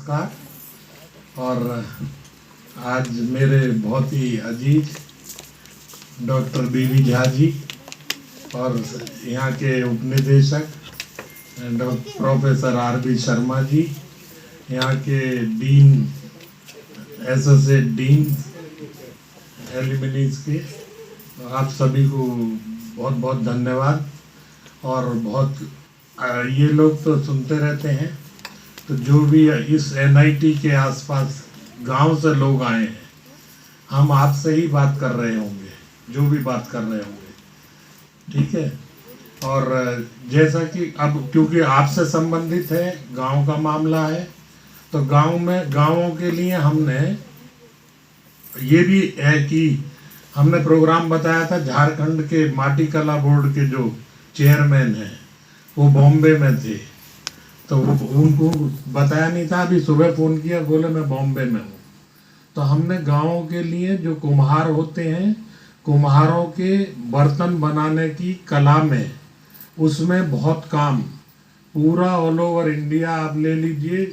नमस्कार। और आज मेरे बहुत ही अजीज डॉक्टर बीवी झा जी और यहाँ के उपनिदेशक प्रोफेसर आर.बी. शर्मा जी, यहाँ के डीन, एसोसिएट डीन एलिमिनीज के, आप सभी को बहुत बहुत धन्यवाद। और बहुत ये लोग तो सुनते रहते हैं, तो जो भी इस एनआईटी के आसपास गांव से लोग आए हैं, हम आपसे ही बात कर रहे होंगे, जो भी बात कर रहे होंगे, ठीक है। और जैसा कि अब क्योंकि आपसे संबंधित है, गांव का मामला है, तो गांवों के लिए हमने ये भी है कि हमने प्रोग्राम बताया था। झारखंड के माटी कला बोर्ड के जो चेयरमैन हैं वो बॉम्बे में थे, तो उनको बताया नहीं था। अभी सुबह फ़ोन किया, बोले मैं बॉम्बे में हूँ। तो हमने गाँवों के लिए जो कुम्हार होते हैं, कुम्हारों के बर्तन बनाने की कला में, उसमें बहुत काम पूरा ऑल ओवर इंडिया आप ले लीजिए,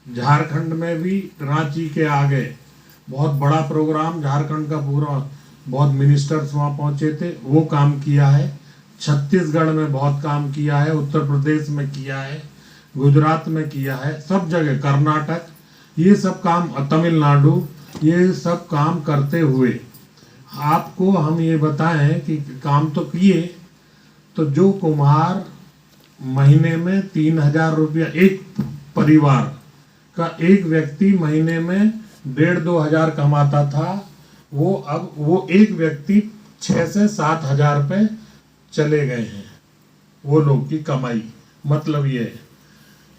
झारखंड में भी रांची के आगे बहुत बड़ा प्रोग्राम, झारखंड का पूरा बहुत मिनिस्टर्स वहाँ पहुँचे थे, वो काम किया है। छत्तीसगढ़ में बहुत काम किया है, उत्तर प्रदेश में किया है, गुजरात में किया है, सब जगह, कर्नाटक, ये सब काम, तमिलनाडु, ये सब काम करते हुए आपको हम ये बताएं कि काम तो किए। तो जो कुम्हार महीने में 3,000 रुपया, एक परिवार का एक व्यक्ति महीने में 1,500-2 हज़ार कमाता था, वो एक व्यक्ति 6 से 7 हज़ार रुपये चले गए हैं, वो लोग की कमाई। मतलब ये है।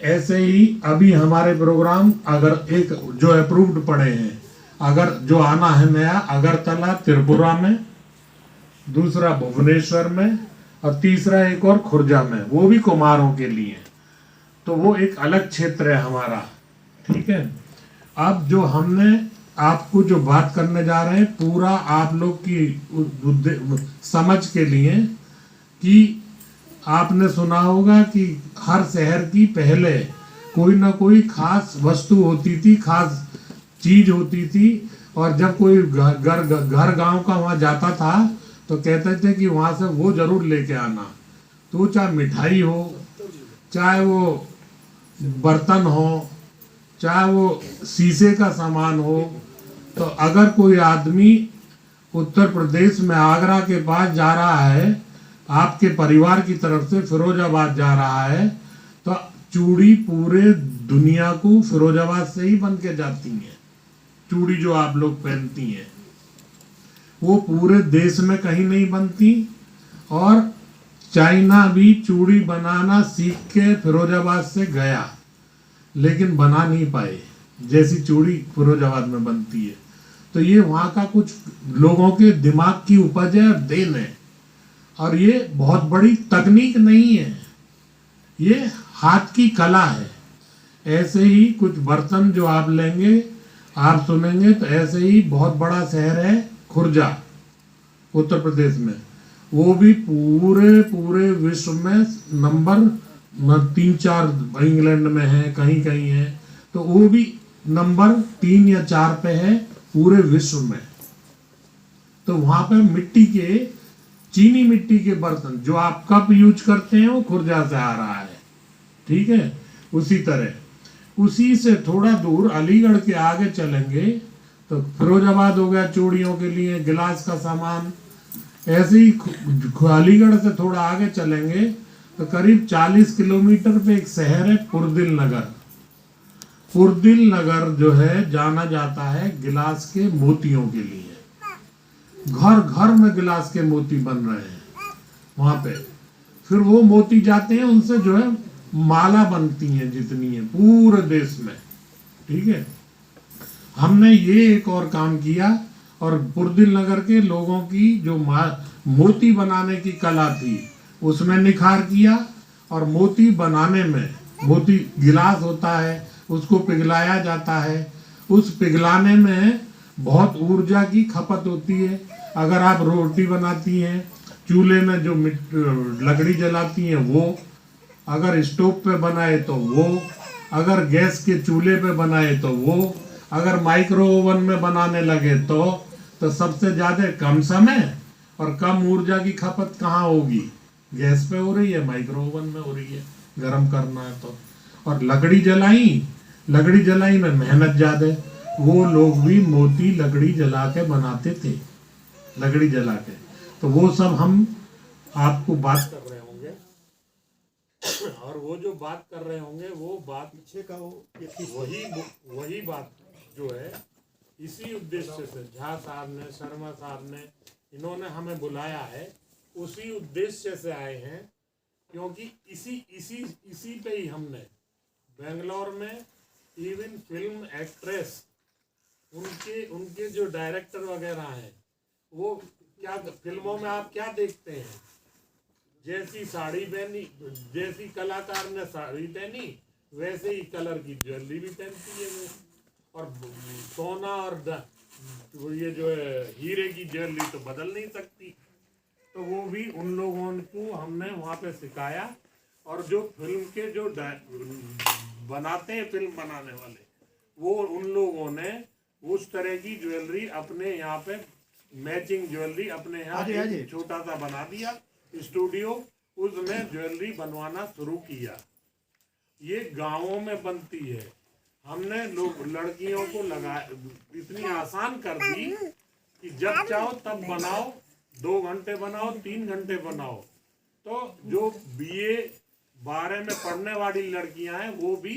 ऐसे ही अभी हमारे प्रोग्राम अगर एक जो अप्रूव्ड पड़े हैं, अगर जो आना है नया, अगरतला त्रिपुरा में, दूसरा भुवनेश्वर में, और तीसरा एक और खुर्जा में, वो भी कुम्हारों के लिए। तो वो एक अलग क्षेत्र है हमारा, ठीक है। अब जो हमने आपको जो बात करने जा रहे हैं, पूरा आप लोग की समझ के लिए, कि आपने सुना होगा कि हर शहर की पहले कोई ना कोई खास वस्तु होती थी, खास चीज होती थी। और जब कोई घर गांव का वहाँ जाता था तो कहते थे कि वहाँ से वो जरूर लेके आना। तो चाहे मिठाई हो, चाहे वो बर्तन हो, चाहे वो शीशे का सामान हो। तो अगर कोई आदमी उत्तर प्रदेश में आगरा के पास जा रहा है, आपके परिवार की तरफ से फिरोजाबाद जा रहा है, तो चूड़ी पूरे दुनिया को फिरोजाबाद से ही बन के जाती है। चूड़ी जो आप लोग पहनती हैं वो पूरे देश में कहीं नहीं बनती। और चाइना भी चूड़ी बनाना सीख के फिरोजाबाद से गया, लेकिन बना नहीं पाए जैसी चूड़ी फिरोजाबाद में बनती है। तो ये वहाँ का कुछ लोगों के दिमाग की उपज है और देन है। और ये बहुत बड़ी तकनीक नहीं है, ये हाथ की कला है। ऐसे ही कुछ बर्तन जो आप लेंगे, आप सुनेंगे, तो ऐसे ही बहुत बड़ा शहर है खुर्जा, उत्तर प्रदेश में। वो भी पूरे विश्व में नंबर 3-4, इंग्लैंड में है, कहीं कहीं है, तो वो भी नंबर 3 या 4 पे है पूरे विश्व में। तो वहां पे चीनी मिट्टी के बर्तन जो आप कप यूज करते हैं, वो खुर्जा से आ रहा है, ठीक है। उसी तरह उसी से थोड़ा दूर अलीगढ़ के आगे चलेंगे तो फिरोजाबाद हो गया चूड़ियों के लिए, गिलास का सामान। ऐसे ही अलीगढ़ से थोड़ा आगे चलेंगे तो करीब 40 किलोमीटर पे एक शहर है पुरदिल नगर। पुरदिल नगर जो है जाना जाता है गिलास के मोतियों के लिए। घर घर में गिलास के मोती बन रहे हैं वहां पे। फिर वो मोती जाते हैं, उनसे जो है माला बनती हैं जितनी है पूरे देश में, ठीक है। हमने ये एक और काम किया, और पुरदिल नगर के लोगों की जो मोती बनाने की कला थी उसमें निखार किया। और मोती बनाने में, मोती गिलास होता है, उसको पिघलाया जाता है। उस पिघलाने में बहुत ऊर्जा की खपत होती है। अगर आप रोटी बनाती हैं, चूल्हे में जो लकड़ी जलाती हैं वो, अगर स्टोव पे बनाए तो वो, अगर गैस के चूल्हे पे बनाए तो वो, अगर माइक्रो ओवन में बनाने लगे तो सबसे ज्यादा कम समय और कम ऊर्जा की खपत कहाँ होगी? गैस पे हो रही है, माइक्रो ओवन में हो रही है, गर्म करना है तो। और लकड़ी जलाई में मेहनत ज्यादा। वो लोग भी मोती लकड़ी जला के बनाते थे, लकड़ी जला के। तो वो सब हम आपको बात कर रहे होंगे, और वो जो बात कर रहे होंगे वो बात पीछे का वही बात जो है, इसी उद्देश्य से झा साहब ने, शर्मा साहब ने, इन्होंने हमें बुलाया है, उसी उद्देश्य से आए हैं। क्योंकि इसी पे ही हमने बेंगलोर में इवन फिल्म एक्ट्रेस, उनके जो डायरेक्टर वगैरह हैं, वो क्या फिल्मों में आप क्या देखते हैं? जैसी साड़ी पहनी, जैसी कलाकार ने साड़ी पहनी, वैसे ही कलर की ज्वेलरी भी पहनती है वो। और सोना और ये जो है हीरे की ज्वेलरी तो बदल नहीं सकती। तो वो भी उन लोगों को हमने वहाँ पे सिखाया। और जो फिल्म के जो बनाते हैं, फिल्म बनाने वाले, वो उन लोगों ने उस तरह की ज्वेलरी अपने यहाँ पे, मैचिंग ज्वेलरी अपने यहाँ छोटा सा बना दिया स्टूडियो, उसमें ज्वेलरी बनवाना शुरू किया। ये गांवों में बनती है। हमने लोग लड़कियों को इतनी आसान कर दी कि जब चाहो तब बनाओ, 2 घंटे बनाओ, 3 घंटे बनाओ। तो जो BA 12 में पढ़ने वाली लड़कियां हैं, वो भी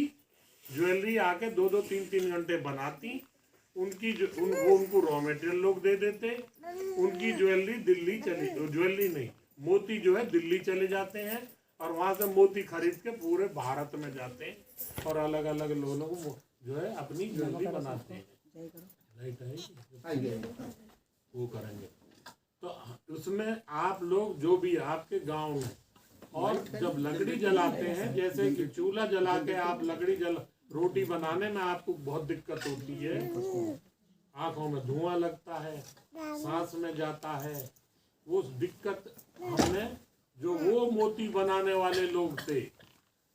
ज्वेलरी आके 2-2, 3-3 घंटे बनाती। उनको रॉ मटेरियल लोग दे देते। उनकी ज्वेलरी ज्वेलरी नहीं, मोती जो है दिल्ली चले जाते हैं, और वहां से मोती खरीद के पूरे भारत में जाते हैं, और अलग अलग लोग जो है अपनी ज्वेलरी बनाते हैं। वो करेंगे तो उसमें आप लोग जो भी आपके गांव में, और जब लकड़ी जलाते हैं, जैसे कि चूल्हा जला के आप रोटी बनाने में आपको बहुत दिक्कत होती है, आंखों में धुआं लगता है, सांस में जाता है। वो दिक्कत हमने, जो वो मोती बनाने वाले लोग थे,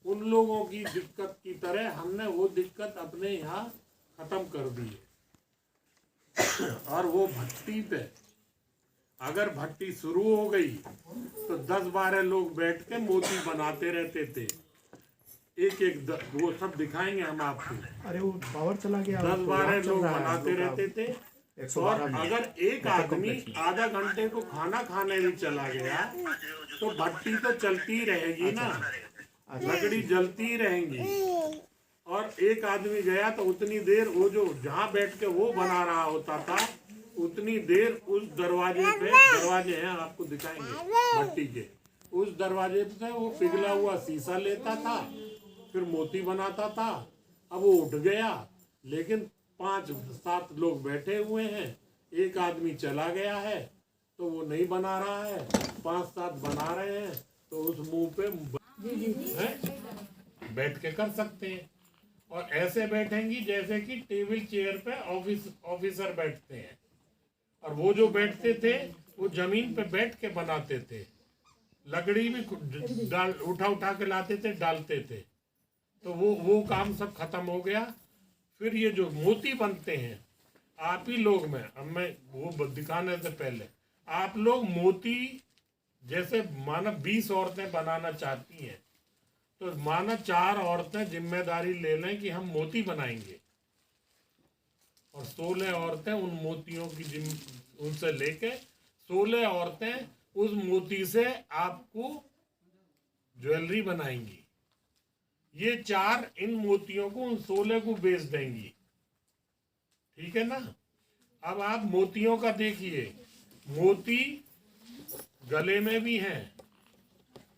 उन लोगों की दिक्कत की तरह हमने वो दिक्कत अपने यहाँ खत्म कर दी है। और वो भट्टी पे, अगर भट्टी शुरू हो गई तो 10-12 लोग बैठ के मोती बनाते रहते थे। वो सब दिखाएंगे हम आपको। अरे वो पावर चला गया, 10-12 लोग बनाते रहते थे। और अगर एक आदमी आधा घंटे को खाना खाने भी चला गया तो भट्टी तो चलती रहेगी ना, लकड़ी जलती रहेंगी। और एक आदमी गया तो उतनी देर वो जो जहाँ बैठ के वो बना रहा होता था, उतनी देर उस दरवाजे हैं आपको दिखाएंगे भट्टी के, उस दरवाजे से वो पिघला हुआ शीशा लेता था, फिर मोती बनाता था। अब वो उठ गया, लेकिन 5-7 लोग बैठे हुए हैं, एक आदमी चला गया है तो वो नहीं बना रहा है, 5-7 बना रहे हैं, तो उस मुंह पे बैठ के कर सकते हैं। और ऐसे बैठेंगी जैसे कि टेबल चेयर पे ऑफिसर बैठते हैं। और वो जो बैठते थे वो जमीन पे बैठ के बनाते थे, लकड़ी भी उठा के लाते थे, डालते थे। तो वो काम सब खत्म हो गया। फिर ये जो मोती बनते हैं, आप ही लोग में, अब मैं वो दिखाने से पहले, आप लोग मोती जैसे माना 20 औरतें बनाना चाहती हैं, तो माना 4 औरतें जिम्मेदारी ले लें कि हम मोती बनाएंगे, और 16 औरतें उन मोतियों की उनसे लेके 16 औरतें उस मोती से आपको ज्वेलरी बनाएंगी। ये 4 इन मोतियों को उन 16 को बेच देंगी। ठीक है ना? अब आप मोतियों का देखिए, मोती गले में भी हैं,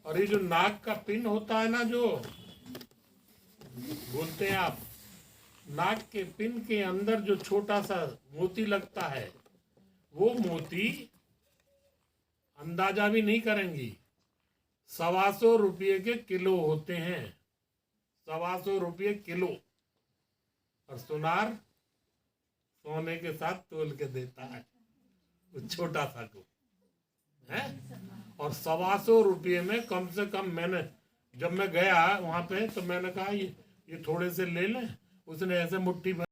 और ये जो नाक का पिन होता है ना, जो बोलते हैं आप, नाक के पिन के अंदर जो छोटा सा मोती लगता है, वो मोती अंदाजा भी नहीं करेंगी, 125 रुपये के किलो होते हैं, 125 रुपये किलो। और सुनार सोने के साथ तोल के देता है, वो छोटा सा को है। और 125 रुपये में कम से कम, मैंने जब मैं गया वहां पे तो मैंने कहा ये थोड़े से ले लें। उसने ऐसे मुट्ठी भर